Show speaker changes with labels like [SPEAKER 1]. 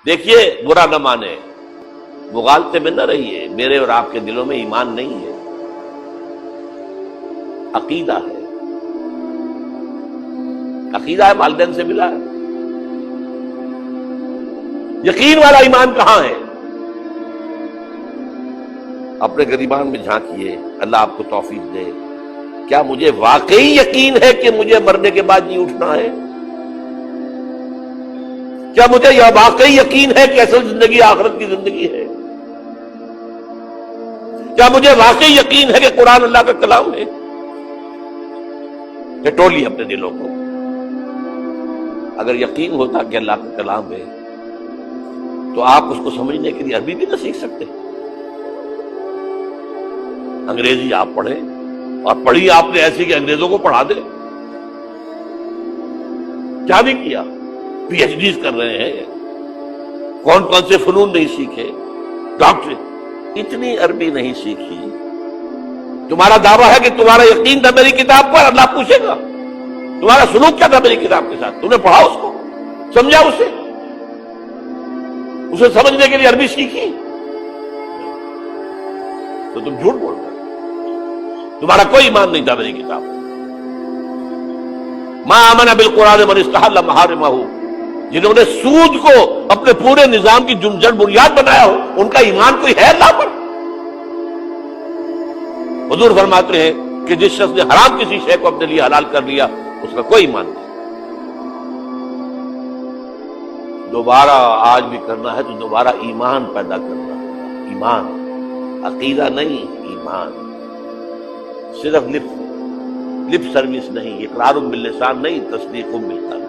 [SPEAKER 1] دیکھیے برا نہ مانے، مغالطے میں نہ رہیے، میرے اور آپ کے دلوں میں ایمان نہیں ہے، عقیدہ ہے، عقیدہ ہے، والدین سے ملا ہے۔ یقین والا ایمان کہاں ہے؟ اپنے گریبان میں جھانکیے، اللہ آپ کو توفیق دے۔ کیا مجھے واقعی یقین ہے کہ مجھے مرنے کے بعد نہیں اٹھنا ہے؟ کیا مجھے یہ واقعی یقین ہے کہ اصل زندگی آخرت کی زندگی ہے؟ کیا مجھے واقعی یقین ہے کہ قرآن اللہ کا کلام ہے؟ ٹٹولیے اپنے دلوں کو۔ اگر یقین ہوتا کہ اللہ کا کلام ہے تو آپ اس کو سمجھنے کے لیے عربی بھی نہ سیکھ سکتے؟ انگریزی آپ پڑھیں، اور پڑھی آپ نے ایسی کہ انگریزوں کو پڑھا دے، کیا نہیں کیا؟ پی ایچ ڈیز کر رہے ہیں، کون کون سے فنون نہیں سیکھے، ڈاکٹر، اتنی عربی نہیں سیکھی۔ تمہارا دعویٰ ہے کہ تمہارا یقین تھا میری کتاب پر، اللہ پوچھے گا تمہارا سلوک کیا تھا میری کتاب کے ساتھ؟ تم نے پڑھا اس کو، سمجھا اسے سمجھنے کے لیے عربی سیکھی؟ تو تم جھوٹ بول رہے ہو، تمہارا کوئی ایمان نہیں تھا میری کتاب۔ ما آمن بالقرآن من استحل محارمہ، جنہوں نے سود کو اپنے پورے نظام کی جڑ بنیاد بنایا ہو، ان کا ایمان کوئی ہے اللہ پر؟ حضور فرماتے ہیں کہ جس شخص نے حرام کسی شے کو اپنے لیے حلال کر لیا، اس کا کوئی ایمان نہیں۔ دوبارہ آج بھی کرنا ہے تو دوبارہ ایمان پیدا کرنا ہے، ایمان، عقیدہ نہیں، ایمان۔ صرف لپ سروس نہیں، اقرار باللسان نہیں، تصدیق بالقلب۔